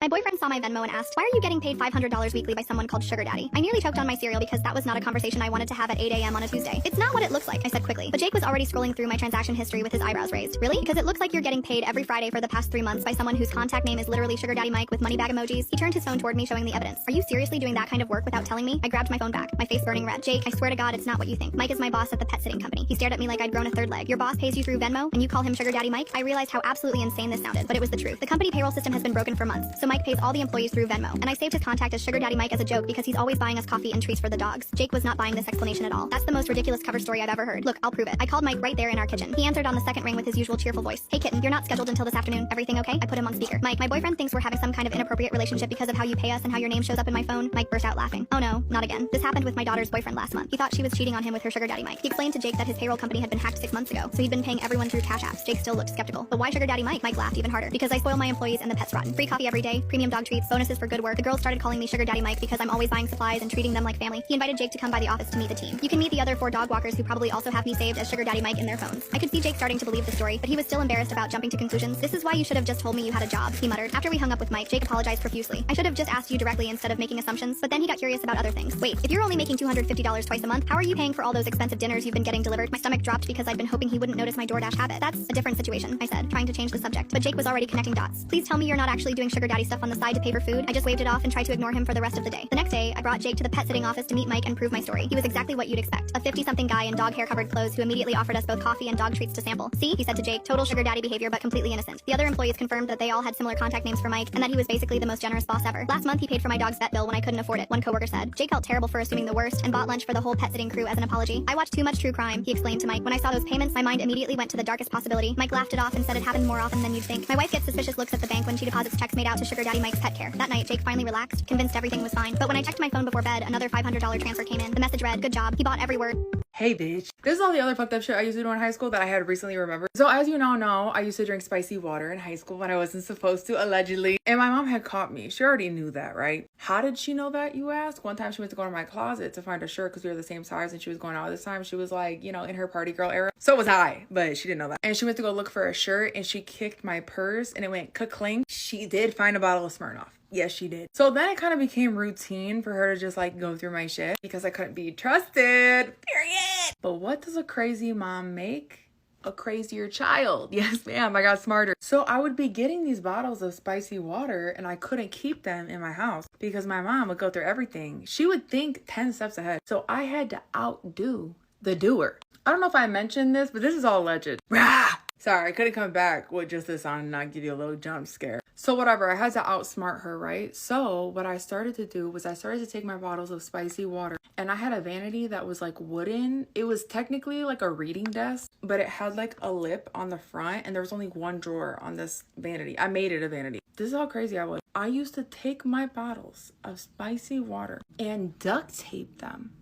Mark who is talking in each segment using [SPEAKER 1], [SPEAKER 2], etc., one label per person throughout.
[SPEAKER 1] My boyfriend saw my Venmo and asked, "Why are you getting paid $500 weekly by someone called Sugar Daddy?" I nearly choked on my cereal because that was not a conversation I wanted to have at 8 a.m. on a Tuesday. "It's not what it looks like," I said quickly. But Jake was already scrolling through my transaction history with his eyebrows raised. "Really? Because it looks like you're getting paid every Friday for the past 3 months by someone whose contact name is literally Sugar Daddy Mike with money bag emojis." He turned his phone toward me, showing the evidence. "Are you seriously doing that kind of work without telling me?" I grabbed my phone back, my face burning red. "Jake, I swear to God, it's not what you think. Mike is my boss at the pet sitting company." He stared at me like I'd grown a third leg. "Your boss pays you through Venmo, and you call him Sugar Daddy Mike?" I realized how absolutely insane this sounded, but it was the truth. The company payroll system has been broken for months, so Mike pays all the employees through Venmo, and I saved his contact as Sugar Daddy Mike as a joke because he's always buying us coffee and treats for the dogs. Jake was not buying this explanation at all. "That's the most ridiculous cover story I've ever heard. Look, I'll prove it." I called Mike right there in our kitchen. He answered on the second ring with his usual cheerful voice. "Hey kitten, you're not scheduled until this afternoon. Everything okay?" I put him on speaker. "Mike, my boyfriend thinks we're having some kind of inappropriate relationship because of how you pay us and how your name shows up in my phone." Mike burst out laughing. "Oh no, not again. This happened with my daughter's boyfriend last month. He thought she was cheating on him with her Sugar Daddy Mike." He explained to Jake that his payroll company had been hacked 6 months ago, so he'd been paying everyone through cash apps. Jake still looked skeptical. "But why Sugar Daddy Mike?" Mike laughed even harder. "Because I spoil my employees and the pets rotten. Free coffee every day, premium dog treats, bonuses for good work." The girls started calling me Sugar Daddy Mike because I'm always buying supplies and treating them like family. He invited Jake to come by the office to meet the team. You can meet the other 4 dog walkers who probably also have me saved as Sugar Daddy Mike in their phones. I could see Jake starting to believe the story, but he was still embarrassed about jumping to conclusions. "This is why you should have just told me you had a job," he muttered. After we hung up with Mike, Jake apologized profusely. "I should have just asked you directly instead of making assumptions," but then he got curious about other things. "Wait, if you're only making $250 twice a month, how are you paying for all those expensive dinners you've been getting delivered?" My stomach dropped because I'd been hoping he wouldn't notice my DoorDash habit. "That's a different situation," I said, trying to change the subject, but Jake was already connecting dots. "Please tell me you're not actually doing Sugar Daddy stuff on the side to pay for food." I just waved it off and tried to ignore him for the rest of the day. The next day, I brought Jake to the pet sitting office to meet Mike and prove my story. He was exactly what you'd expect, a 50-something guy in dog hair-covered clothes who immediately offered us both coffee and dog treats to sample. "See," he said to Jake, "total Sugar Daddy behavior but completely innocent." The other employees confirmed that they all had similar contact names for Mike and that he was basically the most generous boss ever. "Last month he paid for my dog's vet bill when I couldn't afford it," one coworker said. Jake felt terrible for assuming the worst and bought lunch for the whole pet sitting crew as an apology. "I watch too much true crime," he explained to Mike. "When I saw those payments, my mind immediately went to the darkest possibility." Mike laughed it off and said it happened more often than you'd think. "My wife gets suspicious looks at the bank when she deposits checks made out to Sugar Daddy Mike's pet care." That night, Jake finally relaxed, convinced everything was fine. But when I checked my phone before bed, another $500 transfer came in. The message read, "Good job." He bought every word.
[SPEAKER 2] Hey bitch. This is all the other fucked up shit I used to do in high school that I had recently remembered. So as you now know, I used to drink spicy water in high school when I wasn't supposed to, allegedly. And my mom had caught me. She already knew that, right? How did she know that, you ask? One time she went to go to my closet to find a shirt because we were the same size and she was going out this time. She was like, you know, in her party girl era. So was I, but she didn't know that. And she went to go look for a shirt and she kicked my purse and it went ka-clink. She did find a bottle of Smirnoff. Yes, she did. So then it kind of became routine for her to just like go through my shit because I couldn't be trusted. Period. But what does a crazy mom make? A crazier child. Yes, ma'am. I got smarter. So I would be getting these bottles of spicy water and I couldn't keep them in my house because my mom would go through everything. She would think 10 steps ahead. So I had to outdo the doer. I don't know if I mentioned this, but this is all alleged. Rah! Sorry, I couldn't come back with just this on and not give you a little jump scare. So whatever, I had to outsmart her, right? So what I started to do was I started to take my bottles of spicy water and I had a vanity that was like wooden. It was technically like a reading desk, but it had like a lip on the front and there was only one drawer on this vanity. I made it a vanity. This is how crazy I was. I used to take my bottles of spicy water and duct tape them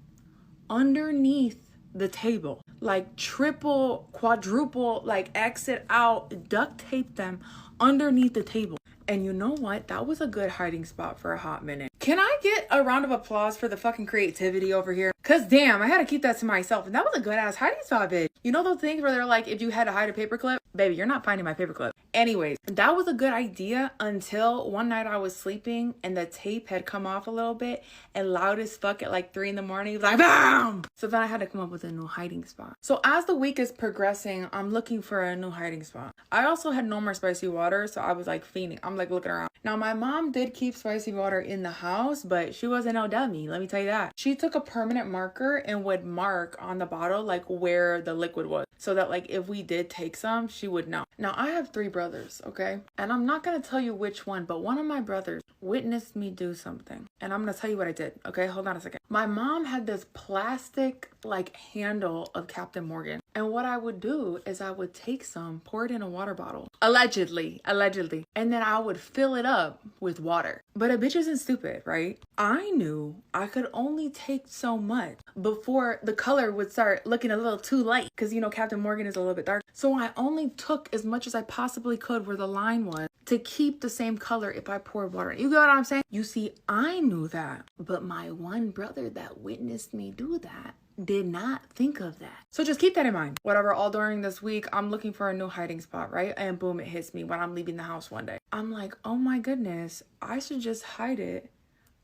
[SPEAKER 2] underneath the table, like triple, quadruple, like exit out, duct tape them underneath the table. And you know what? That was a good hiding spot for a hot minute. Can I get a round of applause for the fucking creativity over here? Cause damn, I had to keep that to myself. And that was a good ass hiding spot, bitch. You know those things where they're like, if you had to hide a paperclip, baby, you're not finding my paperclip. Anyways, that was a good idea until one night I was sleeping and the tape had come off a little bit and loud as fuck at like 3 a.m, like BAM! So then I had to come up with a new hiding spot. So as the week is progressing, I'm looking for a new hiding spot. I also had no more spicy water, so I was like fiending. I'm like looking around. Now my mom did keep spicy water in the house, but she wasn't no dummy, let me tell you that. She took a permanent marker and would mark on the bottle like where the liquid was, so that like if we did take some, she would know. Now I have 3 brothers, okay? And I'm not gonna tell you which one, but one of my brothers witnessed me do something. And I'm gonna tell you what I did, okay? Hold on a second. My mom had this plastic like handle of Captain Morgan. And what I would do is I would take some, pour it in a water bottle. Allegedly. And then I would fill it up with water. But a bitch isn't stupid, right? I knew I could only take so much before the color would start looking a little too light. Because, you know, Captain Morgan is a little bit dark. So I only took as much as I possibly could where the line was to keep the same color if I poured water. You get what I'm saying? You see, I knew that. But my one brother that witnessed me do that did not think of that. So just keep that in mind. Whatever, all during this week, I'm looking for a new hiding spot, right? And boom, it hits me when I'm leaving the house one day. I'm like, oh my goodness, I should just hide it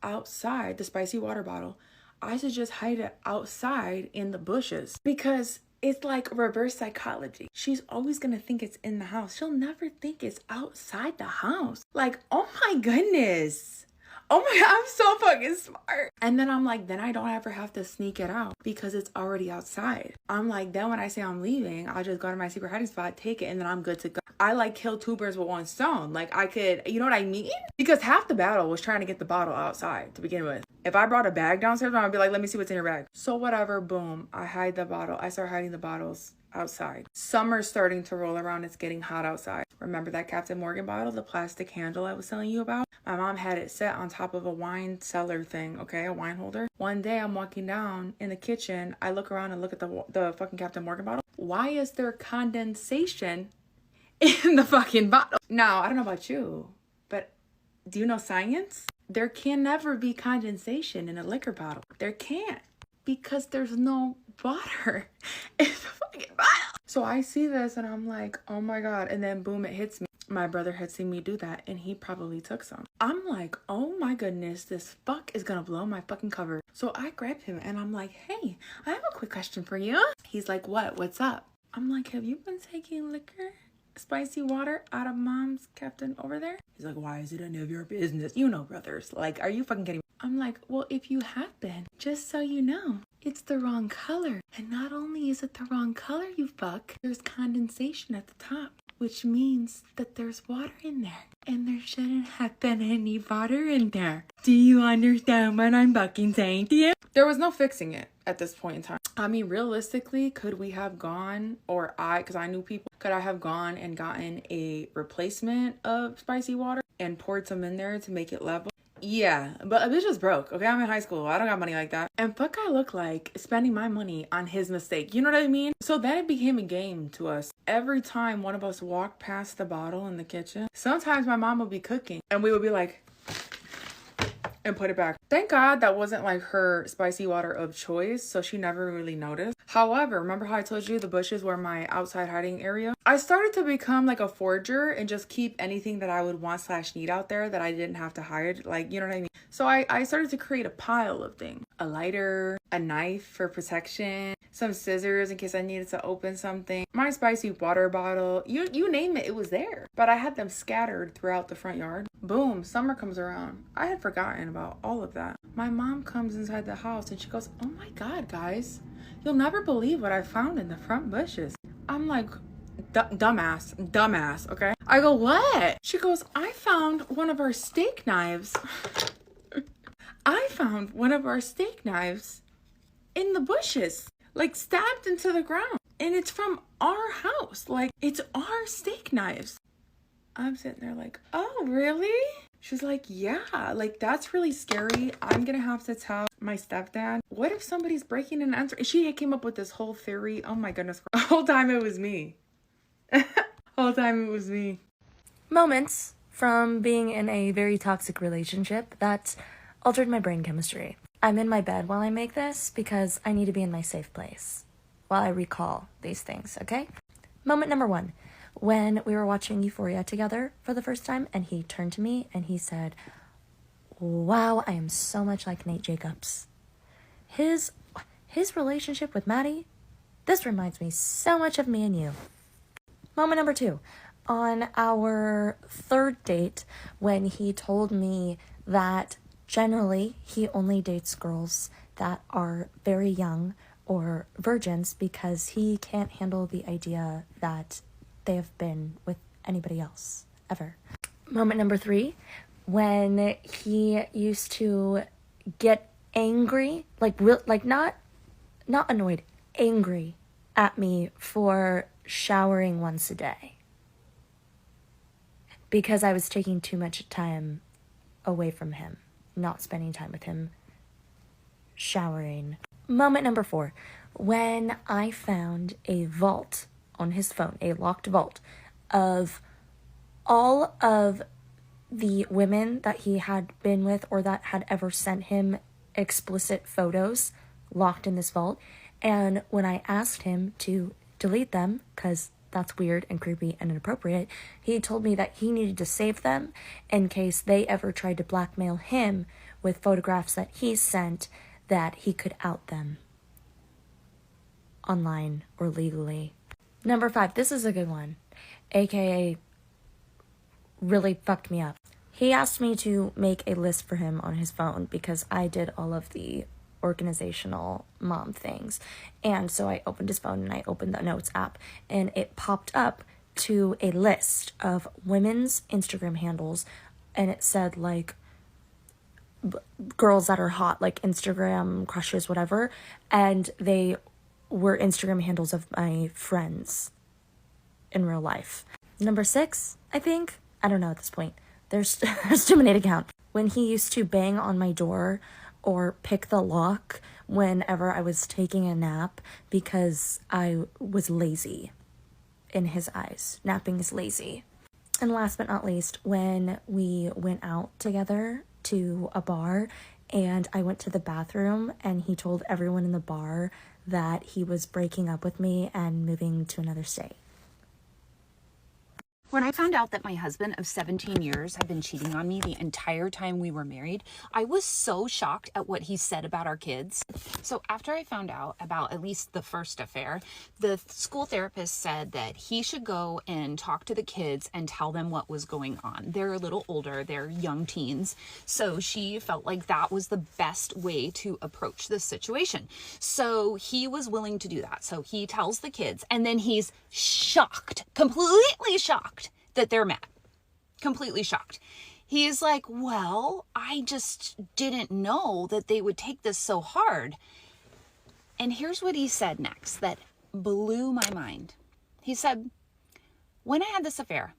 [SPEAKER 2] outside, the spicy water bottle. I should just hide it outside in the bushes, because it's like reverse psychology. She's always gonna think it's in the house. She'll never think it's outside the house. Like, oh my goodness. Oh my God, I'm so fucking smart. And then I'm like, then I don't ever have to sneak it out because it's already outside. I'm like, then when I say I'm leaving, I'll just go to my secret hiding spot, take it, and then I'm good to go. I like kill two birds with one stone. Like I could, you know what I mean? Because half the battle was trying to get the bottle outside to begin with. If I brought a bag downstairs, I'd be like, let me see what's in your bag. So whatever, boom, I hide the bottle. I start hiding the bottles outside. Summer's starting to roll around. It's getting hot outside. Remember that Captain Morgan bottle, the plastic handle I was telling you about? My mom had it set on top of a wine cellar thing, okay, a wine holder. One day I'm walking down in the kitchen. I look around and look at the fucking Captain Morgan bottle. Why is there condensation in the fucking bottle? Now, I don't know about you, but do you know science? There can never be condensation in a liquor bottle. There can't, because there's no water in the fucking bottle. So I see this and I'm like, oh my God. And then boom, it hits me. My brother had seen me do that and he probably took some. I'm like, oh my goodness, this fuck is gonna blow my fucking cover. So I grabbed him and I'm like, hey, I have a quick question for you. He's like, what? What's up? I'm like, have you been taking liquor, spicy water out of mom's Captain over there? He's like, why is it any of your business? You know, brothers, like, are you fucking kidding me? I'm like, well, if you have been, just so you know, it's the wrong color. And not only is it the wrong color, you fuck, there's condensation at the top, which means that there's water in there. And there shouldn't have been any water in there. Do you understand what I'm fucking saying to you? There was no fixing it at this point in time. I mean, realistically, could we have gone, because I knew people, could I have gone and gotten a replacement of spicy water and poured some in there to make it level? Yeah, but a bitch was broke, okay? I'm in high school. I don't got money like that. And fuck I look like spending my money on his mistake. You know what I mean? So then it became a game to us. Every time one of us walked past the bottle in the kitchen, sometimes my mom would be cooking and we would be like, and put it back. Thank God that wasn't like her spicy water of choice, so she never really noticed. However, remember how I told you the bushes were my outside hiding area? I started to become like a forger and just keep anything that I would want / need out there that I didn't have to hide. Like, you know what I mean? So I started to create a pile of things. A lighter, a knife for protection, some scissors in case I needed to open something, my spicy water bottle, you name it, it was there. But I had them scattered throughout the front yard. Boom, summer comes around. I had forgotten about all of that. My mom comes inside the house and she goes, oh my God, guys, you'll never believe what I found in the front bushes. I'm like, dumbass, okay? I go, what? She goes, I found one of our steak knives. I found one of our steak knives in the bushes, like stabbed into the ground. And it's from our house. Like, it's our steak knives. I'm sitting there like, oh, really? She's like, yeah, like, that's really scary. I'm gonna have to tell my stepdad. What if somebody's breaking and entering? She came up with this whole theory. Oh my goodness. The whole time it was me. Whole time it was me.
[SPEAKER 3] Moments from being in a very toxic relationship that altered my brain chemistry. I'm in my bed while I make this because I need to be in my safe place while I recall these things, okay? Moment number 1. When we were watching Euphoria together for the first time and he turned to me and he said, wow, I am so much like Nate Jacobs. His relationship with Maddie, this reminds me so much of me and you. Moment number 2. On our third date, when he told me that generally he only dates girls that are very young or virgins because he can't handle the idea that they have been with anybody else ever. Moment number 3, when he used to get angry, like not annoyed, angry at me for showering once a day because I was taking too much time away from him, not spending time with him, showering. Moment number 4, when I found a vault on his phone, a locked vault of all of the women that he had been with or that had ever sent him explicit photos locked in this vault. And when I asked him to delete them, because that's weird and creepy and inappropriate, he told me that he needed to save them in case they ever tried to blackmail him with photographs that he sent that he could out them online or legally. Number 5, this is a good one, aka really fucked me up. He asked me to make a list for him on his phone because I did all of the organizational mom things. And so I opened his phone and I opened the notes app and it popped up to a list of women's Instagram handles, and it said like girls that are hot, like Instagram crushes, whatever, and they were Instagram handles of my friends in real life. Number 6, I think, I don't know at this point. There's too many to count. When he used to bang on my door or pick the lock whenever I was taking a nap because I was lazy in his eyes. Napping is lazy. And last but not least, when we went out together to a bar and I went to the bathroom and he told everyone in the bar that he was breaking up with me and moving to another state.
[SPEAKER 4] When I found out that my husband of 17 years had been cheating on me the entire time we were married, I was so shocked at what he said about our kids. So after I found out about at least the first affair, the school therapist said that he should go and talk to the kids and tell them what was going on. They're a little older, they're young teens. So she felt like that was the best way to approach this situation. So he was willing to do that. So he tells the kids and then he's shocked, completely shocked that they're mad. Completely shocked. He is like, well, I just didn't know that they would take this so hard. And here's what he said next that blew my mind. He said, when I had this affair,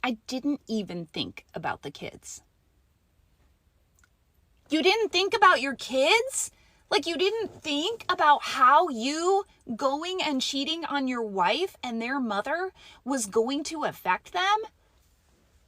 [SPEAKER 4] I didn't even think about the kids. You didn't think about your kids? Like you didn't think about how you going and cheating on your wife and their mother was going to affect them?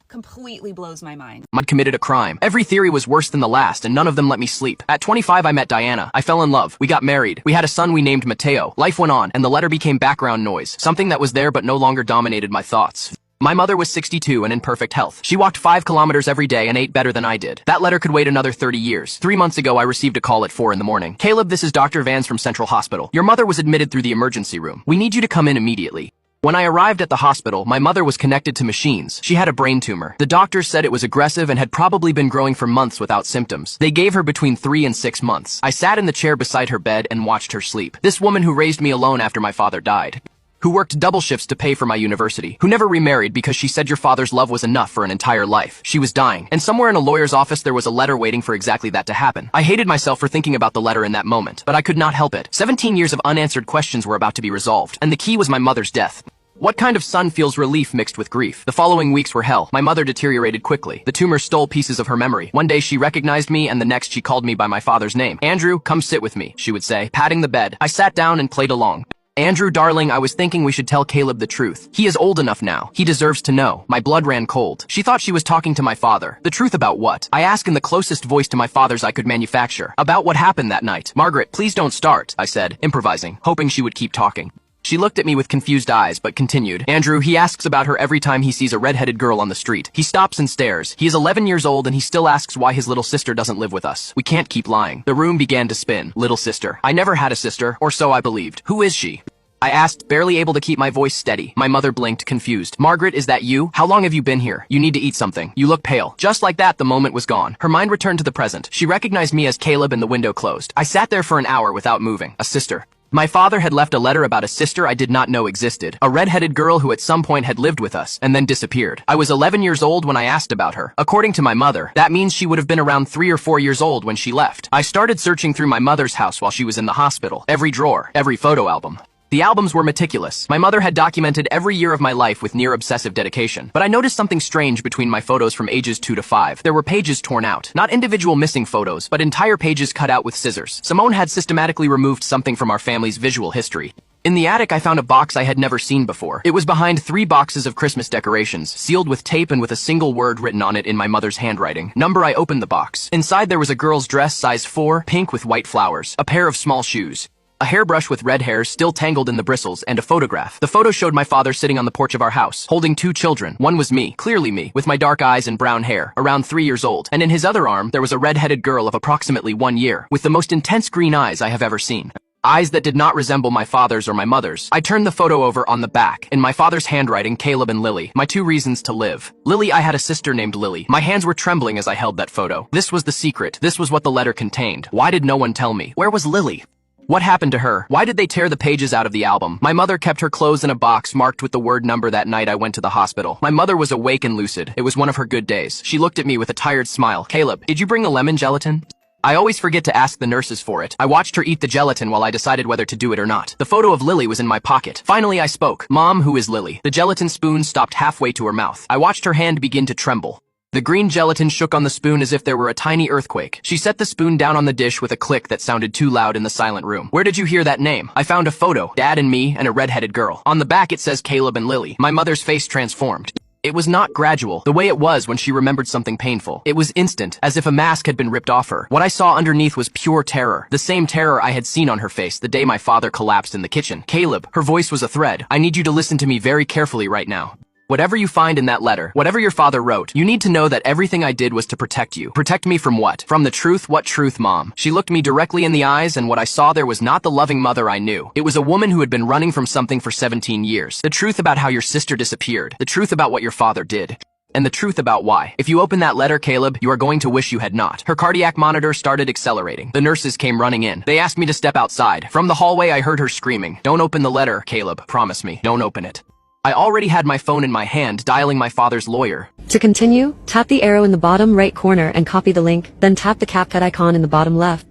[SPEAKER 4] Completely blows my mind.
[SPEAKER 5] I'd committed a crime. Every theory was worse than the last, and none of them let me sleep. At 25, I met Diana. I fell in love. We got married. We had a son we named Mateo. Life went on, and the letter became background noise, something that was there but no longer dominated my thoughts. My mother was 62 and in perfect health. She walked 5 kilometers every day and ate better than I did. That letter could wait another 30 years. 3 months ago, I received a call at 4 in the morning. Caleb, this is Dr. Vans from Central Hospital. Your mother was admitted through the emergency room. We need you to come in immediately. When I arrived at the hospital, my mother was connected to machines. She had a brain tumor. The doctors said it was aggressive and had probably been growing for months without symptoms. They gave her between 3 and 6 months. I sat in the chair beside her bed and watched her sleep. This woman who raised me alone after my father died, who worked double shifts to pay for my university, who never remarried because she said your father's love was enough for an entire life. She was dying, and somewhere in a lawyer's office there was a letter waiting for exactly that to happen. I hated myself for thinking about the letter in that moment, but I could not help it. 17 years of unanswered questions were about to be resolved, and the key was my mother's death. What kind of son feels relief mixed with grief? The following weeks were hell. My mother deteriorated quickly. The tumor stole pieces of her memory. One day she recognized me, and the next she called me by my father's name. Andrew, come sit with me, she would say, patting the bed. I sat down and played along. Andrew, darling, I was thinking we should tell Caleb the truth. He is old enough now. He deserves to know. My blood ran cold. She thought she was talking to my father. The truth about what? I asked in the closest voice to my father's I could manufacture. About what happened that night. Margaret, please don't start, I said, improvising, hoping she would keep talking. She looked at me with confused eyes, but continued. Andrew, he asks about her every time he sees a red-headed girl on the street. He stops and stares. He is 11 years old and he still asks why his little sister doesn't live with us. We can't keep lying. The room began to spin. Little sister. I never had a sister, or so I believed. Who is she? I asked, barely able to keep my voice steady. My mother blinked, confused. Margaret, is that you? How long have you been here? You need to eat something. You look pale. Just like that, the moment was gone. Her mind returned to the present. She recognized me as Caleb and the window closed. I sat there for an hour without moving. A sister. My father had left a letter about a sister I did not know existed. A red-headed girl who at some point had lived with us, and then disappeared. I was 11 years old when I asked about her. According to my mother, that means she would have been around 3 or 4 years old when she left. I started searching through my mother's house while she was in the hospital. Every drawer, every photo album. The albums were meticulous. My mother had documented every year of my life with near-obsessive dedication. But I noticed something strange between my photos from ages 2 to 5. There were pages torn out. Not individual missing photos, but entire pages cut out with scissors. Simone had systematically removed something from our family's visual history. In the attic, I found a box I had never seen before. It was behind 3 boxes of Christmas decorations, sealed with tape and with a single word written on it in my mother's handwriting. Number. I opened the box. Inside there was a girl's dress, size 4, pink with white flowers. A pair of small shoes. A hairbrush with red hairs still tangled in the bristles, and a photograph. The photo showed my father sitting on the porch of our house, holding 2 children. One was me, clearly me, with my dark eyes and brown hair, around 3 years old. And in his other arm, there was a red-headed girl of approximately 1 year, with the most intense green eyes I have ever seen. Eyes that did not resemble my father's or my mother's. I turned the photo over on the back. In my father's handwriting, Caleb and Lily, my 2 reasons to live. Lily, I had a sister named Lily. My hands were trembling as I held that photo. This was the secret. This was what the letter contained. Why did no one tell me? Where was Lily? What happened to her? Why did they tear the pages out of the album? My mother kept her clothes in a box marked with the word number that night I went to the hospital. My mother was awake and lucid. It was one of her good days. She looked at me with a tired smile. Caleb, did you bring the lemon gelatin? I always forget to ask the nurses for it. I watched her eat the gelatin while I decided whether to do it or not. The photo of Lily was in my pocket. Finally, I spoke. Mom, who is Lily? The gelatin spoon stopped halfway to her mouth. I watched her hand begin to tremble. The green gelatin shook on the spoon as if there were a tiny earthquake. She set the spoon down on the dish with a click that sounded too loud in the silent room. Where did you hear that name? I found a photo, Dad and me, and a red-headed girl. On the back it says Caleb and Lily. My mother's face transformed. It was not gradual, the way it was when she remembered something painful. It was instant, as if a mask had been ripped off her. What I saw underneath was pure terror. The same terror I had seen on her face the day my father collapsed in the kitchen. Caleb, her voice was a thread. I need you to listen to me very carefully right now. Whatever you find in that letter, whatever your father wrote, you need to know that everything I did was to protect you. Protect me from what? From the truth? What truth, Mom? She looked me directly in the eyes, and what I saw there was not the loving mother I knew. It was a woman who had been running from something for 17 years. The truth about how your sister disappeared. The truth about what your father did. And the truth about why. If you open that letter, Caleb, you are going to wish you had not. Her cardiac monitor started accelerating. The nurses came running in. They asked me to step outside. From the hallway, I heard her screaming, "Don't open the letter, Caleb. Promise me. Don't open it." I already had my phone in my hand, dialing my father's lawyer.
[SPEAKER 6] To continue, tap the arrow in the bottom right corner and copy the link, then tap the CapCut icon in the bottom left.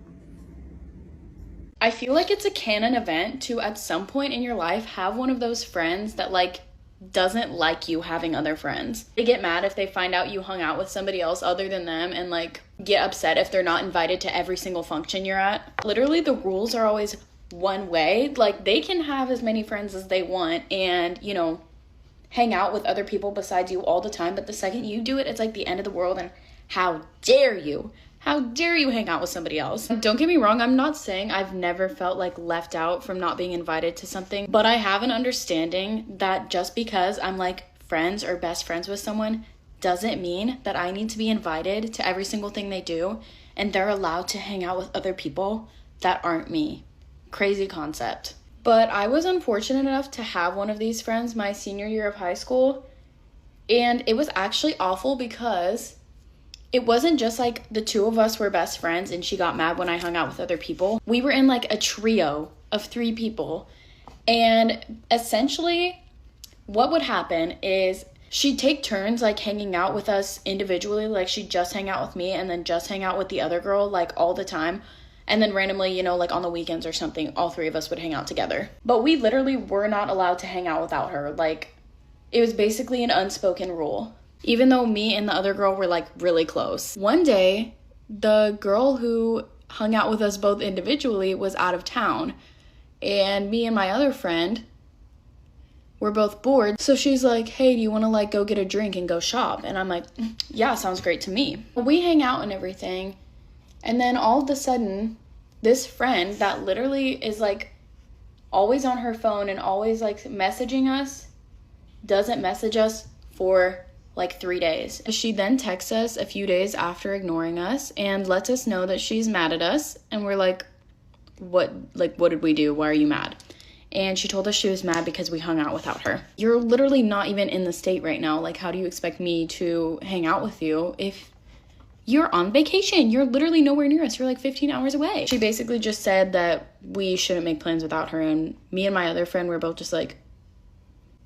[SPEAKER 7] I feel like it's a canon event to, at some point in your life, have one of those friends that, like, doesn't like you having other friends. They get mad if they find out you hung out with somebody else other than them, and, like, get upset if they're not invited to every single function you're at. Literally, the rules are always one way. Like, they can have as many friends as they want and, you know, hang out with other people besides you all the time, but the second you do it, it's like the end of the world, and how dare you? How dare you hang out with somebody else? Don't get me wrong, I'm not saying I've never felt like left out from not being invited to something, but I have an understanding that just because I'm like friends or best friends with someone doesn't mean that I need to be invited to every single thing they do, and they're allowed to hang out with other people that aren't me. Crazy concept. But I was unfortunate enough to have one of these friends my senior year of high school, and it was actually awful because it wasn't just like the 2 of us were best friends and she got mad when I hung out with other people. We were in like a trio of 3 people, and essentially what would happen is she'd take turns like hanging out with us individually. Like, she'd just hang out with me and then just hang out with the other girl like all the time. And then randomly, you know, like on the weekends or something, all 3 of us would hang out together. But we literally were not allowed to hang out without her. Like, it was basically an unspoken rule. Even though me and the other girl were like really close. One day, the girl who hung out with us both individually was out of town. And me and my other friend were both bored. So she's like, "Hey, do you want to like go get a drink and go shop?" And I'm like, "Yeah, sounds great to me." We hang out and everything. And then all of a sudden, this friend that literally is like always on her phone and always like messaging us, doesn't message us for like 3 days. She then texts us a few days after ignoring us and lets us know that she's mad at us. And we're like, what did we do? Why are you mad? And she told us she was mad because we hung out without her. You're literally not even in the state right now. Like, how do you expect me to hang out with you if you're on vacation? You're literally nowhere near us. You're like 15 hours away. She basically just said that we shouldn't make plans without her. And me and my other friend were both just like,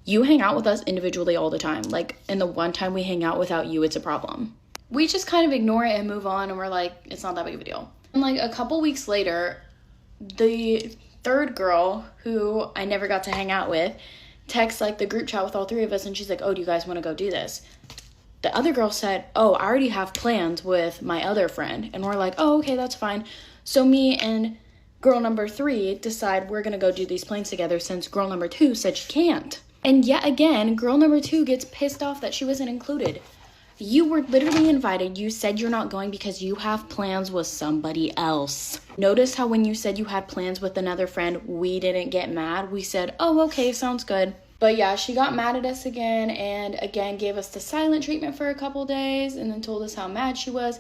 [SPEAKER 7] you hang out with us individually all the time. Like, and the one time we hang out without you, it's a problem. We just kind of ignore it and move on. And we're like, it's not that big of a deal. And like a couple weeks later, the 3rd girl who I never got to hang out with texts like the group chat with all 3 of us. And she's like, "Oh, do you guys want to go do this?" The other girl said, "Oh, I already have plans with my other friend." And we're like, "Oh, okay, that's fine." So me and girl number 3 decide we're going to go do these plans together since girl number 2 said she can't. And yet again, girl number 2 gets pissed off that she wasn't included. You were literally invited. You said you're not going because you have plans with somebody else. Notice how when you said you had plans with another friend, we didn't get mad. We said, oh, okay, sounds good. But yeah, she got mad at us again and again gave us the silent treatment for a couple days and then told us how mad she was.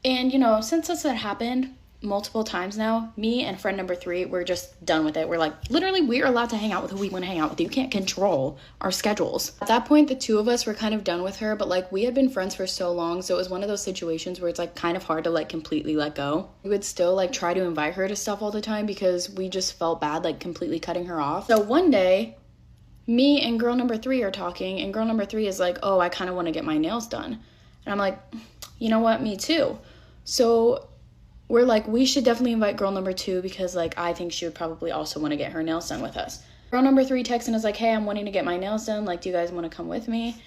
[SPEAKER 7] And, you know, since this had happened multiple times now, me and friend number 3, we're just done with it. We're like, literally, we're allowed to hang out with who we want to hang out with. You can't control our schedules. At that point, the 2 of us were kind of done with her, but like we had been friends for so long, so it was one of those situations where it's like kind of hard to like completely let go. We would still like try to invite her to stuff all the time because we just felt bad like completely cutting her off. So one day, me and girl number 3 are talking, and girl number 3 is like, oh, I kind of want to get my nails done. And I'm like, you know what, me too. So we're like, we should definitely invite girl number 2 because like I think she would probably also want to get her nails done with us. Girl number 3 texts and is like, hey, I'm wanting to get my nails done. Like, do you guys want to come with me?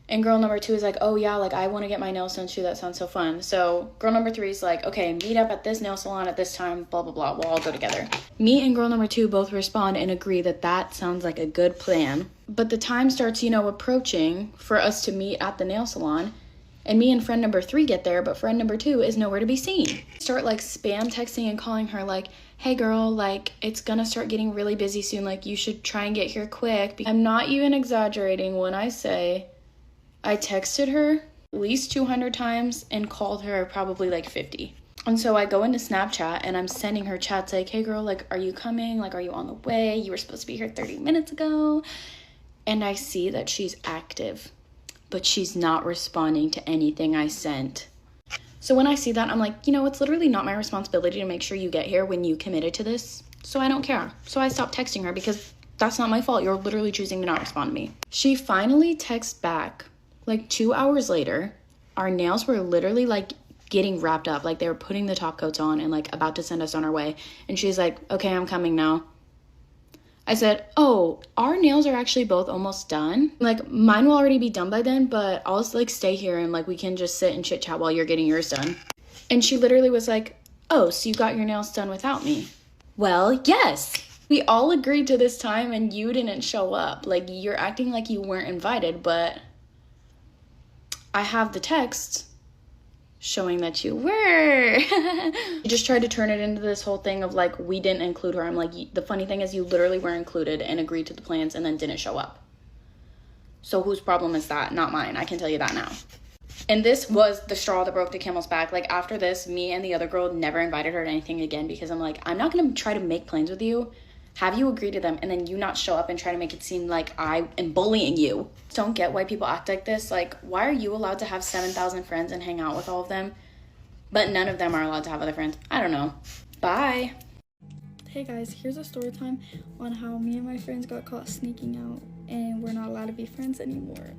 [SPEAKER 7] And girl number 2 is like, oh yeah, like I want to get my nails done too. That sounds so fun. So girl number 3 is like, okay, meet up at this nail salon at this time, blah, blah, blah. We'll all go together. Me and girl number 2 both respond and agree that that sounds like a good plan. But the time starts, you know, approaching for us to meet at the nail salon. And me and friend number 3 get there, but friend number 2 is nowhere to be seen. Start like spam texting and calling her like, hey girl, like it's gonna start getting really busy soon. Like you should try and get here quick. I'm not even exaggerating when I say I texted her at least 200 times and called her probably like 50. And so I go into Snapchat and I'm sending her chats like, hey girl, like are you coming? Like are you on the way? You were supposed to be here 30 minutes ago. And I see that she's active, but she's not responding to anything I sent. So when I see that, I'm like, you know, it's literally not my responsibility to make sure you get here when you committed to this. So I don't care. So I stopped texting her because that's not my fault. You're literally choosing to not respond to me. She finally texts back like 2 hours later. Our nails were literally like getting wrapped up. Like they were putting the top coats on and like about to send us on our way. And she's like, okay, I'm coming now. I said, oh, our nails are actually both almost done. Like mine will already be done by then, but I'll like stay here and like we can just sit and chit chat while you're getting yours done. And she literally was like, oh, so you got your nails done without me? Well, yes. We all agreed to this time and you didn't show up. Like you're acting like you weren't invited, but I have the text showing that you were. You just tried to turn it into this whole thing of like we didn't include her. I'm like, the funny thing is you literally were included and agreed to the plans and then didn't show up. So whose problem is that? Not mine. I can tell you that now. And this was the straw that broke the camel's back. Like after this, me and the other girl never invited her to anything again because I'm like, I'm not gonna try to make plans with you, have you agree to them, and then you not show up and try to make it seem like I am bullying you. Don't get why people act like this. Like, why are you allowed to have 7,000 friends and hang out with all of them, but none of them are allowed to have other friends? I don't know. Bye.
[SPEAKER 8] Hey guys, here's a story time on how me and my friends got caught sneaking out and we're not allowed to be friends anymore.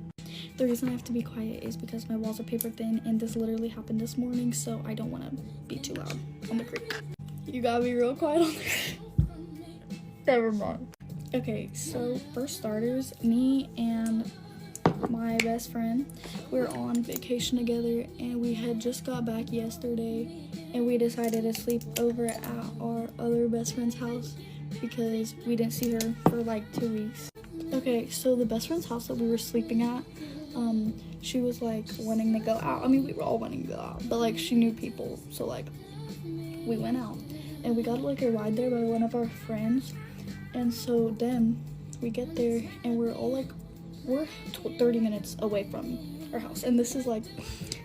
[SPEAKER 8] The reason I have to be quiet is because my walls are paper thin and this literally happened this morning, so I don't want to be too loud on the creek. You gotta be real quiet on the creek. Never mind. Okay, so for starters, me and my best friend, we're on vacation together and we had just got back yesterday and we decided to sleep over at our other best friend's house because we didn't see her for like 2 weeks. Okay, so the best friend's house that we were sleeping at, she was like wanting to go out. I mean, we were all wanting to go out, but like she knew people, so like we went out and we got like a ride there by one of our friends. And so then we get there and we're all like, we're 30 minutes away from our house. And this is like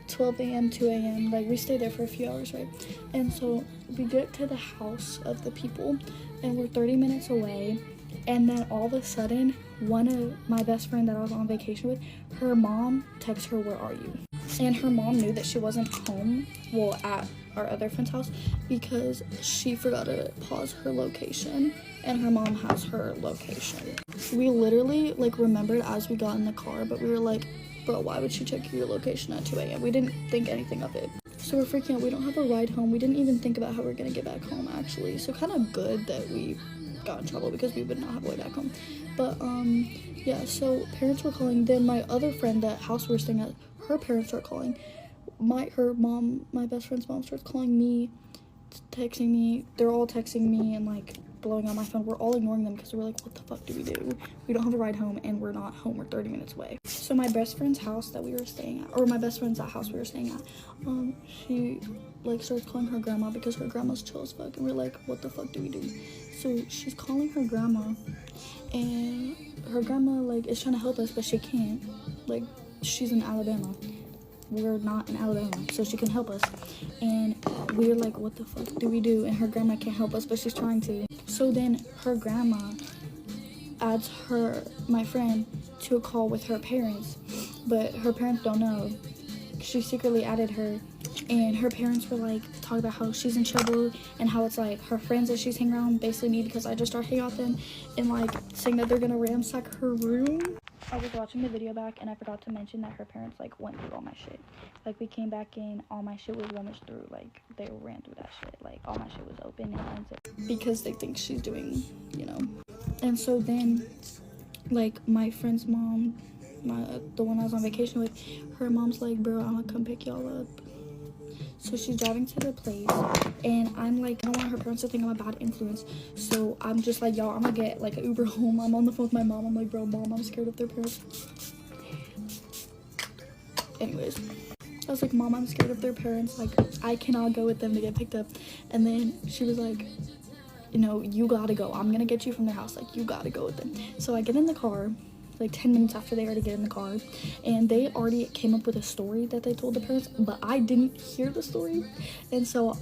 [SPEAKER 8] 12 a.m., 2 a.m. Like we stayed there for a few hours, right? And so we get to the house of the people and we're 30 minutes away. And then all of a sudden, one of my best friend that I was on vacation with, her mom texts her, where are you? And her mom knew that she wasn't home, well, at our other friend's house, because she forgot to pause her location and her mom has her location. We literally like remembered as we got in the car, but we were like, bro, why would she check your location at 2 a.m? We didn't think anything of it. So we're freaking out. We don't have a ride home. We didn't even think about how we're gonna get back home, actually. So kind of good that we got in trouble because we would not have a way back home. But yeah, so parents were calling. Then my other friend, that house we were staying at, her parents start calling. My best friend's mom starts calling me, texting me. They're all texting me and like blowing on my phone. We're all ignoring them because we're like, what the fuck do we do? We don't have a ride home and we're not home. We're 30 minutes away. So my best friend's house that we were staying at, or my best friend's that house we were staying at, she like starts calling her grandma because her grandma's chill as fuck, and we're like, what the fuck do we do? So she's calling her grandma, and her grandma like is trying to help us, but she can't. Like, she's in Alabama. We're not in Alabama, so she can help us. And we're like, what the fuck do we do? And her grandma can't help us, but she's trying to. So then her grandma adds my friend to a call with her parents, but her parents don't know. She secretly added her, and her parents were like talking about how she's in trouble and how it's like her friends that she's hanging around, basically me because I just started hanging out with them, and like saying that they're gonna ransack her room. I was watching the video back and I forgot to mention that her parents like went through all my shit. Like, we came back in, all my shit was rummaged through. Like, they ran through that shit. Like, all my shit was open and unzipped because they think she's doing, you know. And so then, like, my friend's mom, the one I was on vacation with, her mom's like, bro, I'm gonna come pick y'all up. So she's driving to the place, and I'm like, I don't want her parents to think I'm a bad influence. So I'm just like, y'all, I'm gonna get like an Uber home. I'm on the phone with my mom. I'm like, bro, mom, I'm scared of their parents. Anyways, I was like, mom, I'm scared of their parents. Like, I cannot go with them to get picked up. And then she was like, you know, you gotta go. I'm gonna get you from their house. Like, you gotta go with them. So I get in the car, like 10 minutes after they already get in the car, and they already came up with a story that they told the parents, but I didn't hear the story. And so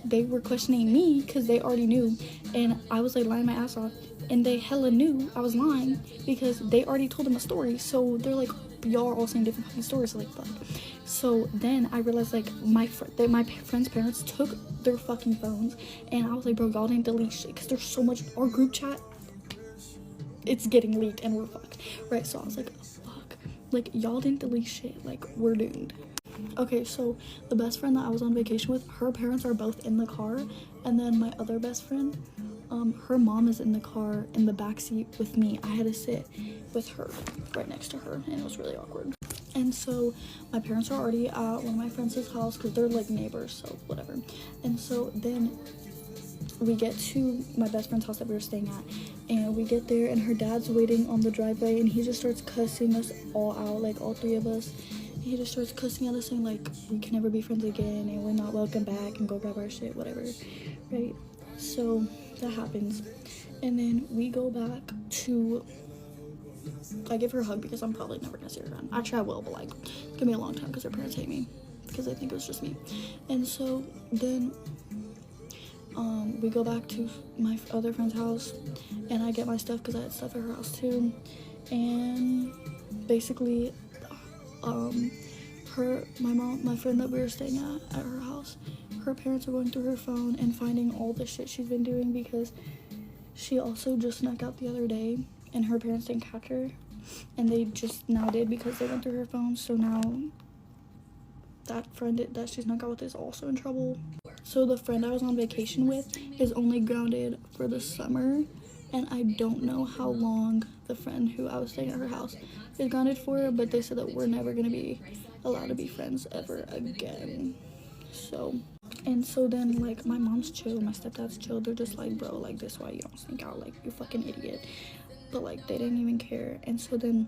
[SPEAKER 8] they were questioning me because they already knew, and I was like lying my ass off, and they hella knew I was lying because they already told them a story. So they're like, y'all are all saying different fucking stories. So like, fuck. So then I realized like my friend's parents took their fucking phones, and I was like, bro, y'all didn't delete shit because there's so much. Our group chat, it's getting leaked and we're fucked, right? So I was like, fuck, like, y'all didn't delete shit, like, we're doomed. Okay, so the best friend that I was on vacation with, her parents are both in the car, and then my other best friend, her mom is in the car in the backseat with me. I had to sit with her right next to her, and it was really awkward. And so my parents are already at one of my friends' house because they're like neighbors, so whatever. And so then we get to my best friend's house that we were staying at, and we get there, and her dad's waiting on the driveway, and he just starts cussing us all out, like all three of us. And he just starts cussing at us, saying like we can never be friends again, and we're not welcome back, and go grab our shit, whatever, right? So that happens, and then we go back to, I give her a hug because I'm probably never gonna see her again. Actually I will, but like it's gonna be a long time because her parents hate me because they think it was just me. And so then we go back to my other friend's house, and I get my stuff because I had stuff at her house too. And basically, my friend that we were staying at her house, her parents are going through her phone and finding all the shit she's been doing because she also just snuck out the other day, and her parents didn't catch her, and they just now did because they went through her phone. So now that friend that she snuck out with is also in trouble. So the friend I was on vacation with is only grounded for the summer, and I don't know how long the friend who I was staying at her house is grounded for, but they said that we're never gonna be allowed to be friends ever again. So then like my mom's chill, my stepdad's chill, they're just like, bro, like, this is why you don't sneak out, like, you fucking idiot. But like they didn't even care. And so then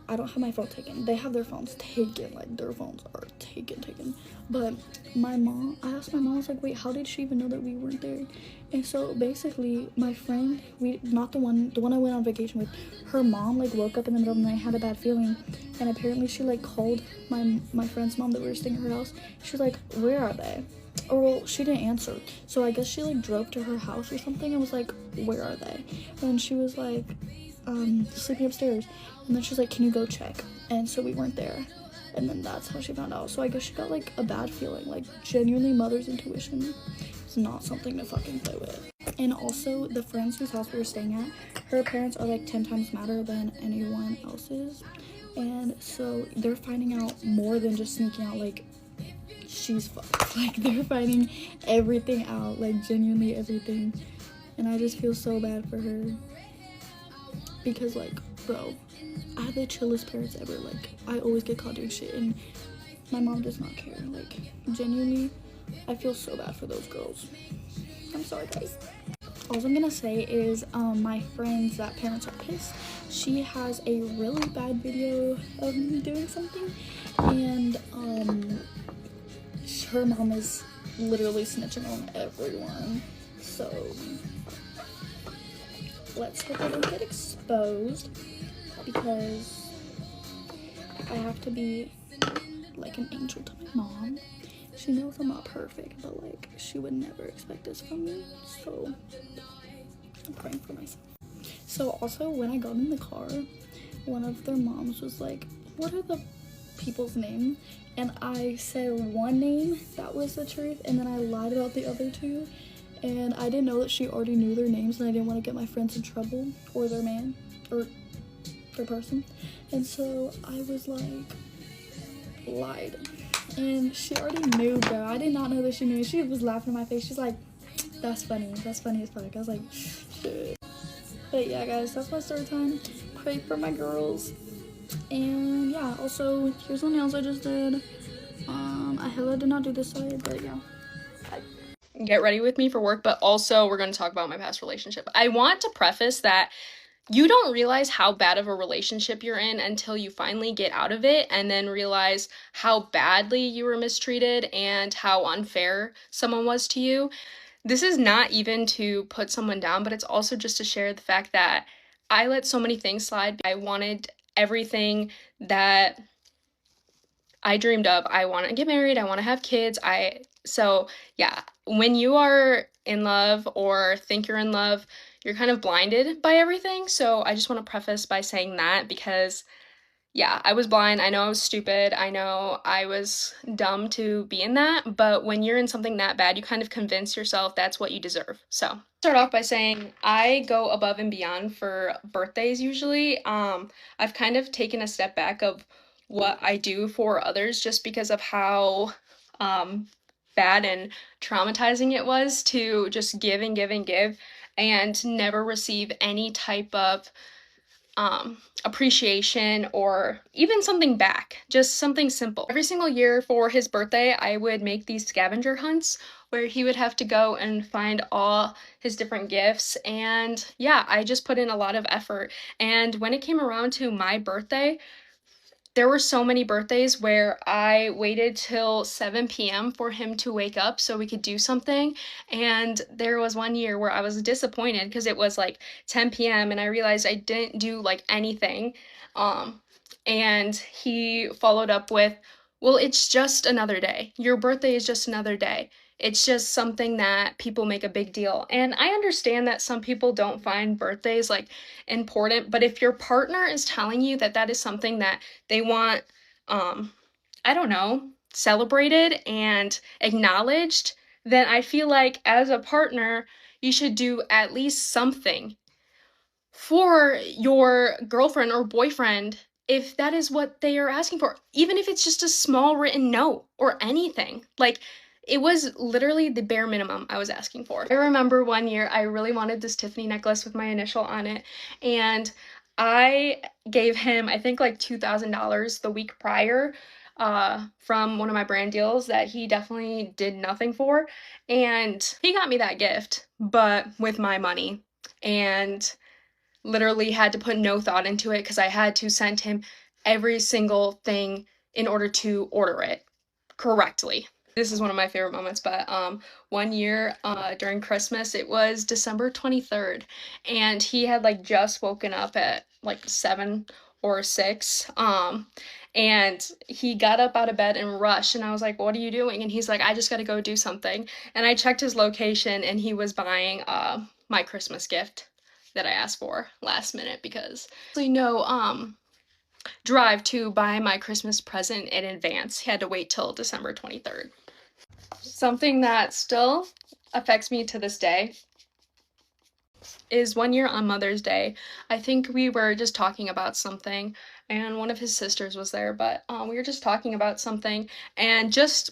[SPEAKER 8] I don't have my phone taken. They have their phones taken, like their phones are taken. But I asked my mom, I was like, wait, how did she even know that we weren't there? And so basically my friend, not the one I went on vacation with, her mom like woke up in the middle of the night, had a bad feeling, and apparently she like called my friend's mom that we were staying at her house. She was like, where are they? Or well, she didn't answer, so I guess she like drove to her house or something and was like, where are they? And she was like, sleeping upstairs. And then she was like, can you go check? And so we weren't there, and then that's how she found out. So I guess she got like a bad feeling. Like, genuinely, mother's intuition is not something to fucking play with. And also the friends whose house we were staying at, her parents are like 10 times madder than anyone else's, and so they're finding out more than just sneaking out. Like, she's fucked. Like, they're finding everything out, like genuinely everything. And I just feel so bad for her because, like, bro, I have the chillest parents ever. Like, I always get caught doing shit, and my mom does not care. Like, genuinely, I feel so bad for those girls. I'm sorry, guys. All I'm gonna say is my friends that parents are pissed, she has a really bad video of me doing something, and her mom is literally snitching on everyone. So let's hope I don't get exposed, because I have to be like an angel to my mom. She knows I'm not perfect, but like she would never expect this from me, so I'm praying for myself. So also, when I got in the car, one of their moms was like, what are the people's names? And I said one name that was the truth, and then I lied about the other two, and I didn't know that she already knew their names, and I didn't want to get my friends in trouble, or their man, or their person. And so I was like, lied. And she already knew, bro. I did not know that she knew. She was laughing in my face. She's like, that's funny as fuck. I was like, shit. But yeah, guys, that's my story time. Pray for my girls. And yeah, also, here's the nails I just did. I hella did not do this side, but yeah.
[SPEAKER 7] Get ready with me for work, but also we're going to talk about my past relationship. I want to preface that you don't realize how bad of a relationship you're in until you finally get out of it, and then realize how badly you were mistreated and how unfair someone was to you. This is not even to put someone down, but it's also just to share the fact that I let so many things slide. I wanted everything that I dreamed of. I want to get married, I want to have kids. So yeah, when you are in love or think you're in love, you're kind of blinded by everything. So I just want to preface by saying that, because yeah, I was blind. I know I was stupid. I know I was dumb to be in that, but when you're in something that bad, you kind of convince yourself that's what you deserve. So start off by saying I go above and beyond for birthdays usually. I've kind of taken a step back of what I do for others, just because of how bad and traumatizing it was to just give and give and give and never receive any type of appreciation or even something back, just something simple. Every single year for his birthday, I would make these scavenger hunts where he would have to go and find all his different gifts. And yeah, I just put in a lot of effort. And when it came around to my birthday, there were so many birthdays where I waited till 7 p.m. for him to wake up so we could do something. And there was one year where I was disappointed because it was like 10 p.m. and I realized I didn't do like anything. And he followed up with, well, it's just another day. Your birthday is just another day. It's just something that people make a big deal. And I understand that some people don't find birthdays like important, but if your partner is telling you that that is something that they want, I don't know, celebrated and acknowledged, then I feel like as a partner, you should do at least something for your girlfriend or boyfriend if that is what they are asking for, even if it's just a small written note or anything. Like, it was literally the bare minimum I was asking for. I remember one year I really wanted this Tiffany necklace with my initial on it, and I gave him, I think, like $2,000 the week prior from one of my brand deals that he definitely did nothing for, and he got me that gift, but with my money, and literally had to put no thought into it because I had to send him every single thing in order to order it correctly. This is one of my favorite moments, but one year during Christmas, it was December 23rd, and he had like just woken up at like 7 or 6, and he got up out of bed and rushed, and I was like, what are you doing? And he's like, I just gotta go do something. And I checked his location, and he was buying my Christmas gift that I asked for last minute, because no drive to buy my Christmas present in advance. He had to wait till December 23rd. Something that still affects me to this day is one year on Mother's Day. I think we were just talking about something, and one of his sisters was there, but we were just talking about something, and just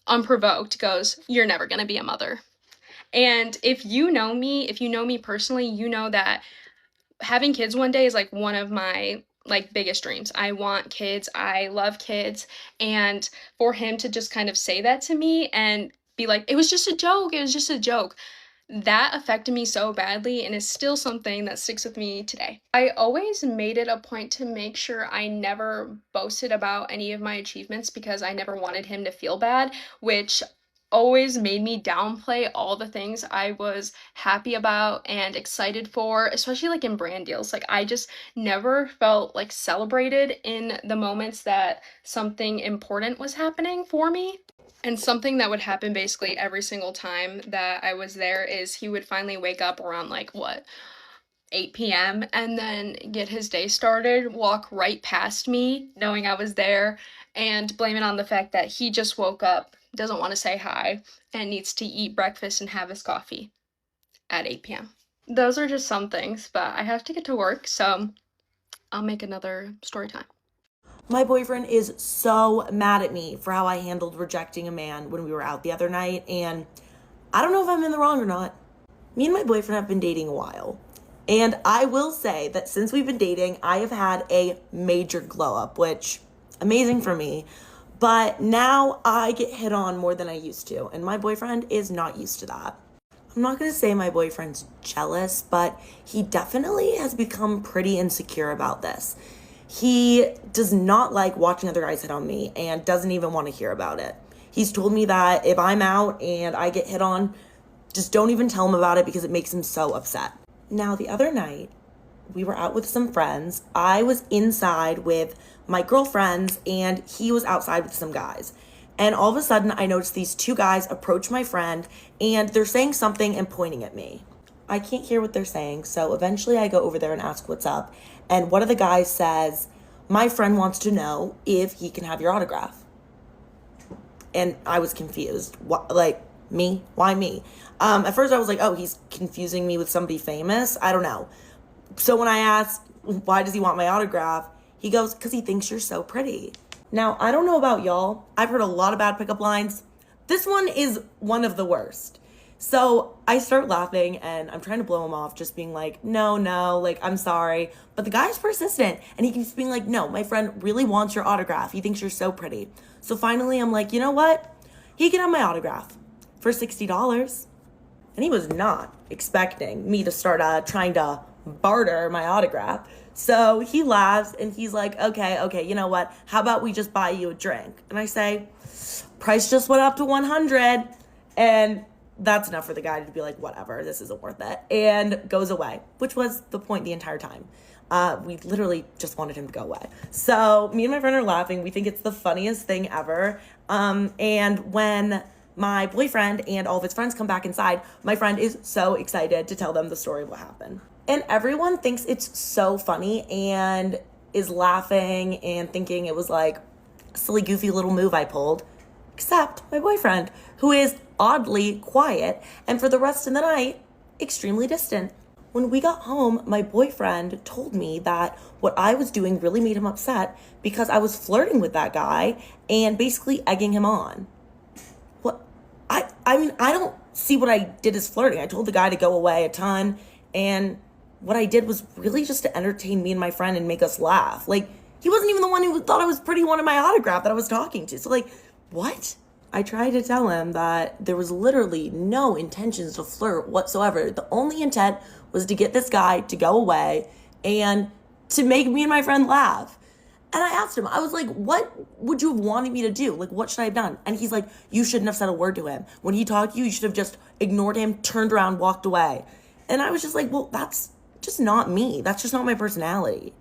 [SPEAKER 7] unprovoked goes, "You're never gonna be a mother." And if you know me personally, you know that having kids one day is like one of my like biggest dreams. I want kids. I love kids. And for him to just kind of say that to me and be like, it was just a joke. It was just a joke.
[SPEAKER 9] that affected me so badly and is still something that sticks with me today. I always made it a point to make sure I never boasted about any of my achievements because I never wanted him to feel bad, which always made me downplay all the things I was happy about and excited for, especially like in brand deals. Like I just never felt like celebrated in the moments that something important was happening for me. And something that would happen basically every single time that I was there is he would finally wake up around 8 p.m. and then get his day started, walk right past me, knowing I was there, and blame it on the fact that he just woke up, doesn't want to say hi, and needs to eat breakfast and have his coffee at 8 p.m. Those are just some things, but I have to get to work, so I'll make another story time.
[SPEAKER 10] My boyfriend is so mad at me for how I handled rejecting a man when we were out the other night, and I don't know if I'm in the wrong or not. Me and my boyfriend have been dating a while, and I will say that since we've been dating, I have had a major glow up, which amazing for me, but now I get hit on more than I used to, and my boyfriend is not used to that. I'm not going to say my boyfriend's jealous, but he definitely has become pretty insecure about this. He does not like watching other guys hit on me and doesn't even want to hear about it. He's told me that if I'm out and I get hit on, just don't even tell him about it because it makes him so upset. Now, the other night, we were out with some friends. I was inside with my girlfriends and he was outside with some guys. And all of a sudden, I noticed these two guys approach my friend and they're saying something and pointing at me. I can't hear what they're saying, so eventually I go over there and ask what's up. And one of the guys says, my friend wants to know if he can have your autograph. And I was confused. Me? Why me? At first I was like, oh, he's confusing me with somebody famous? I don't know. So when I asked, why does he want my autograph? He goes, because he thinks you're so pretty. Now, I don't know about y'all. I've heard a lot of bad pickup lines. This one is one of the worst. So I start laughing and I'm trying to blow him off, just being like, no, I'm sorry. But the guy's persistent and he keeps being like, no, my friend really wants your autograph. He thinks you're so pretty. So finally I'm like, you know what? He can have my autograph for $60. And he was not expecting me to start trying to barter my autograph. So he laughs and he's like, okay, you know what? How about we just buy you a drink? And I say, price just went up to $100. And that's enough for the guy to be like, whatever, this isn't worth it, and goes away, which was the point the entire time. We literally just wanted him to go away. So me and my friend are laughing. We think it's the funniest thing ever. And when my boyfriend and all of his friends come back inside, my friend is so excited to tell them the story of what happened. And everyone thinks it's so funny and is laughing and thinking it was like a silly, goofy little move I pulled. Except my boyfriend, who is oddly quiet and for the rest of the night, extremely distant. When we got home, my boyfriend told me that what I was doing really made him upset because I was flirting with that guy and basically egging him on. What? I mean, I don't see what I did as flirting. I told the guy to go away a ton, and what I did was really just to entertain me and my friend and make us laugh. Like, he wasn't even the one who thought I was pretty, wanted my autograph that I was talking to. So like, what? I tried to tell him that there was literally no intentions to flirt whatsoever. The only intent was to get this guy to go away and to make me and my friend laugh. And I asked him, I was like, what would you have wanted me to do? Like, what should I have done? And he's like, you shouldn't have said a word to him. When he talked to you, you should have just ignored him, turned around, walked away. And I was just like, well, that's just not me. That's just not my personality.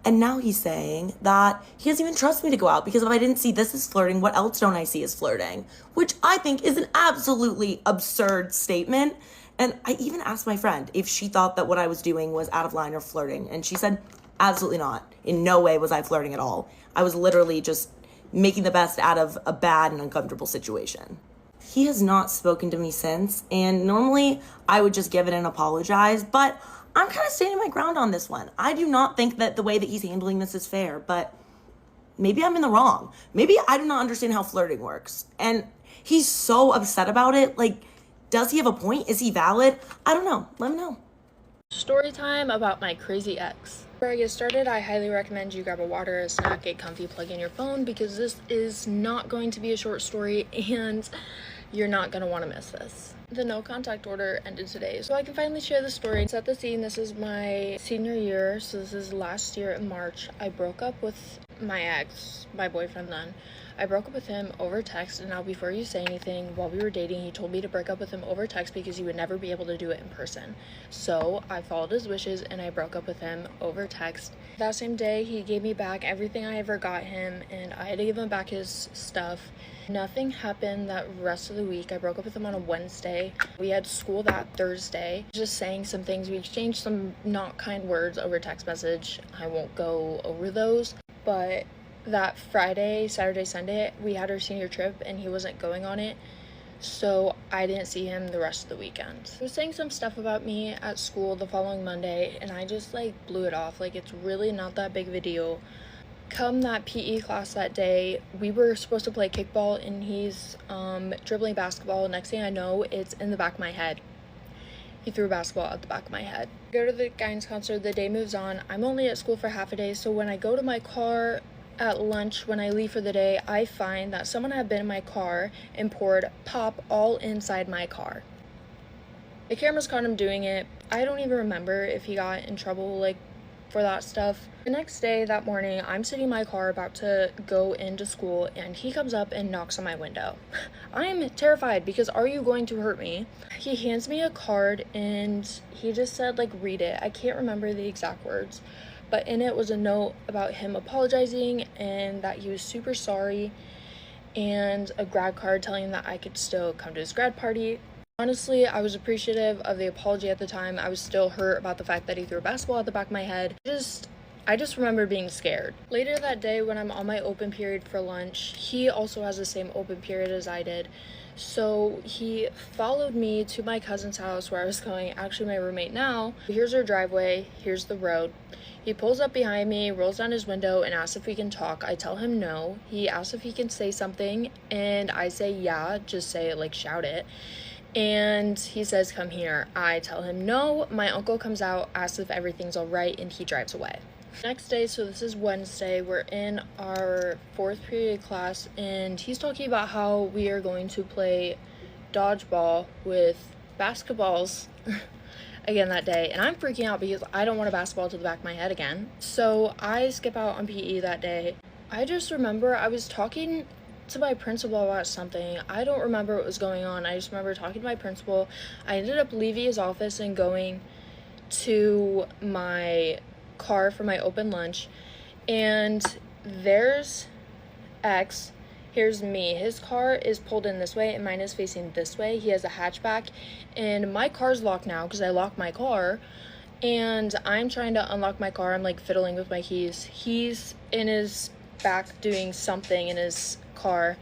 [SPEAKER 10] And now he's saying that he doesn't even trust me to go out because if I didn't see this as flirting, what else don't I see as flirting? Which I think is an absolutely absurd statement. And I even asked my friend if she thought that what I was doing was out of line or flirting. And she said, absolutely not. In no way was I flirting at all. I was literally just making the best out of a bad and uncomfortable situation. He has not spoken to me since. And normally I would just give it and apologize, but I'm kind of standing my ground on this one. I do not think that the way that he's handling this is fair, but maybe I'm in the wrong. Maybe I do not understand how flirting works. And he's so upset about it. Like, does he have a point? Is he valid? I don't know. Let me know.
[SPEAKER 11] Story time about my crazy ex. Before I get started, I highly recommend you grab a water, a snack, get comfy, plug in your phone, because this is not going to be a short story, and You're not gonna want to miss this. The no contact order ended today, so I can finally share the story. Set the scene. This is my senior year, so this is last year in March. I broke up with my ex, my boyfriend then. I broke up with him over text, and now before you say anything, while we were dating, he told me to break up with him over text because he would never be able to do it in person. So I followed his wishes and I broke up with him over text. That same day, he gave me back everything I ever got him, and I had to give him back his stuff. Nothing happened that rest of the week. I broke up with him on a Wednesday. We had school that Thursday. Just saying some things. We exchanged some not kind words over text message. I won't go over those, but that Friday, Saturday, Sunday, we had our senior trip and he wasn't going on it, so I didn't see him the rest of the weekend. He was saying some stuff about me at school the following Monday, and I just blew it off. It's really not that big of a deal. Come that PE class that day, we were supposed to play kickball and he's dribbling basketball. Next thing I know, it's in the back of my head. He threw a basketball at the back of my head. I go to the guidance counselor, the day moves on. I'm only at school for half a day, so when I go to my car at lunch, when I leave for the day, I find that someone had been in my car and poured pop all inside my car. The cameras caught him doing it. I don't even remember if he got in trouble for that stuff. The next day, that morning, I'm sitting in my car about to go into school and he comes up and knocks on my window. I'm terrified because are you going to hurt me? He hands me a card and he just said read it. I can't remember the exact words, but in it was a note about him apologizing and that he was super sorry, and a grad card telling him that I could still come to his grad party. Honestly, I was appreciative of the apology at the time. I was still hurt about the fact that he threw a basketball at the back of my head. I just remember being scared. Later that day, when I'm on my open period for lunch, he also has the same open period as I did. So he followed me to my cousin's house where I was going, actually my roommate now. Here's our driveway, here's the road. He pulls up behind me, rolls down his window, and asks if we can talk. I tell him no. He asks if he can say something, and I say yeah, just say it, shout it. And he says, come here. I tell him no. My uncle comes out, asks if everything's all right, and he drives away. Next day, so this is Wednesday, we're in our 4th period class, and he's talking about how we are going to play dodgeball with basketballs again that day, and I'm freaking out because I don't want a basketball to the back of my head again. So I skip out on PE that day. I just remember I was talking to my principal about something. I don't remember what was going on. I just remember talking to my principal. I ended up leaving his office and going to my car for my open lunch, and there's X, here's me. His car is pulled in this way and mine is facing this way. He has a hatchback and my car's locked now because I locked my car, and I'm trying to unlock my car. I'm fiddling with my keys. He's in his back doing something in his car,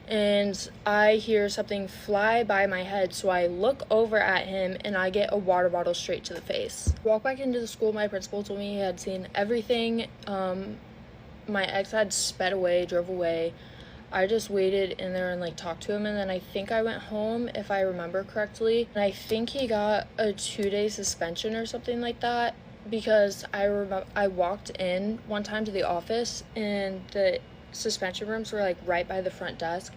[SPEAKER 11] and I hear something fly by my head, so I look over at him and I get a water bottle straight to the face. Walk back into the school. My principal told me he had seen everything. My ex had sped away, drove away. I just waited in there and talked to him, and then I think I went home, if I remember correctly, and I think he got a 2-day suspension or something like that, because I walked in one time to the office and the suspension rooms were right by the front desk,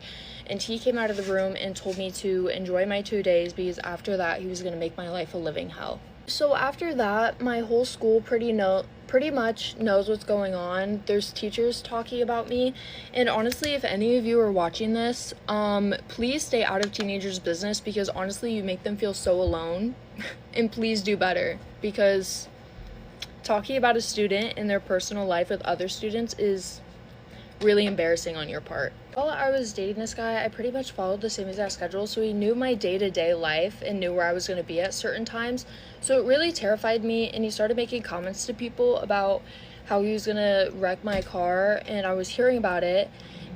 [SPEAKER 11] and he came out of the room and told me to enjoy my 2 days because after that he was going to make my life a living hell. So after that, my whole school pretty much knows what's going on. There's teachers talking about me, and honestly, if any of you are watching this, please stay out of teenagers' business because honestly you make them feel so alone. And please do better, because talking about a student in their personal life with other students is really embarrassing on your part. While I was dating this guy, I pretty much followed the same exact schedule, so he knew my day-to-day life and knew where I was going to be at certain times. So it really terrified me, and he started making comments to people about how he was going to wreck my car, and I was hearing about it.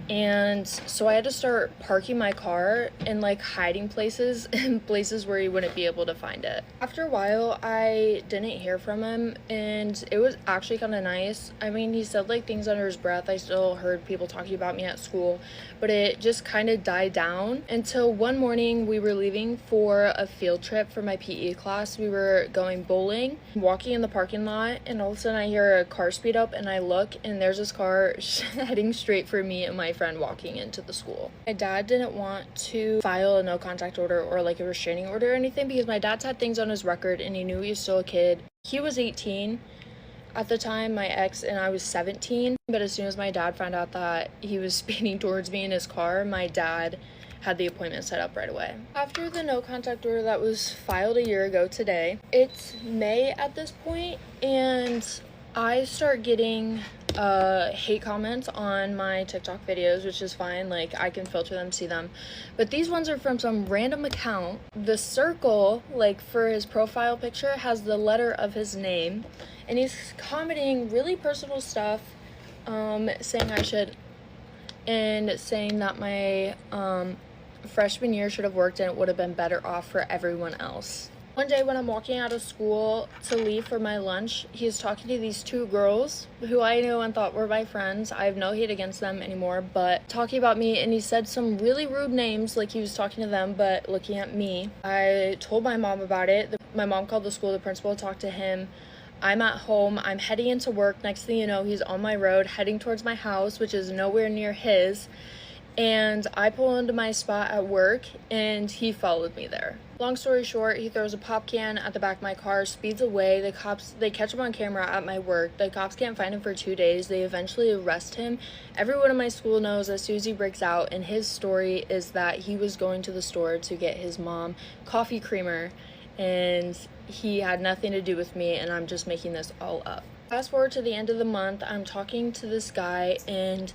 [SPEAKER 11] And so I had to start parking my car in hiding places and places where he wouldn't be able to find it. After a while, I didn't hear from him, and it was actually kind of nice. I mean, he said things under his breath. I still heard people talking about me at school, but it just kind of died down until one morning we were leaving for a field trip for my PE class. We were going bowling, walking in the parking lot, and all of a sudden I hear a car speed up, and I look, and there's this car heading straight for me and my friend walking into the school. My dad didn't want to file a no contact order or like a restraining order or anything because my dad's had things on his record and he knew he was still a kid. He was 18 at the time, my ex, and I was 17. But as soon as my dad found out that he was speeding towards me in his car, my dad had the appointment set up right away. After the no contact order that was filed a year ago today, it's May at this point, and I start getting hate comments on my TikTok videos, which is fine. Like, I can filter them, see them. But these ones are from some random account. The circle, like, for his profile picture has the letter of his name, and he's commenting really personal stuff, saying I should, and saying that my freshman year should have worked and it would have been better off for everyone else. One day when I'm walking out of school to leave for my lunch, he's talking to these two girls who I knew and thought were my friends. I have no hate against them anymore, but talking about me, and he said some really rude names, like he was talking to them but looking at me. I told my mom about it. My mom called the school, the principal talked to him. I'm at home, I'm heading into work. Next thing you know, he's on my road heading towards my house, which is nowhere near his. And I pull into my spot at work and he followed me there. Long story short, he throws a pop can at the back of my car, speeds away. The cops, they catch him on camera at my work. The cops can't find him for 2 days. They eventually arrest him. Everyone in my school knows as soon as he breaks out, and his story is that he was going to the store to get his mom coffee creamer, and he had nothing to do with me, and I'm just making this all up. Fast forward to the end of the month, I'm talking to this guy, and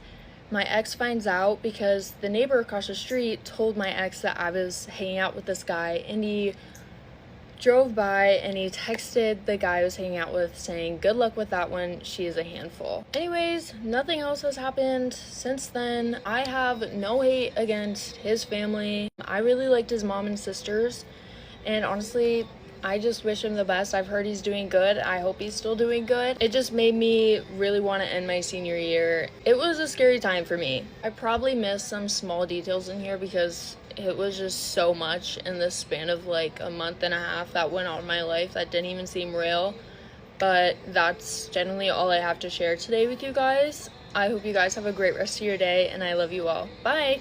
[SPEAKER 11] my ex finds out because the neighbor across the street told my ex that I was hanging out with this guy, and he drove by and he texted the guy I was hanging out with saying, "Good luck with that one, she is a handful." Anyways, nothing else has happened since then. I have no hate against his family. I really liked his mom and sisters, and honestly, I just wish him the best. I've heard he's doing good. I hope he's still doing good. It just made me really want to end my senior year. It was a scary time for me. I probably missed some small details in here because it was just so much in the span of like a month and a half that went on in my life that didn't even seem real. But that's generally all I have to share today with you guys. I hope you guys have a great rest of your day, and I love you all. Bye!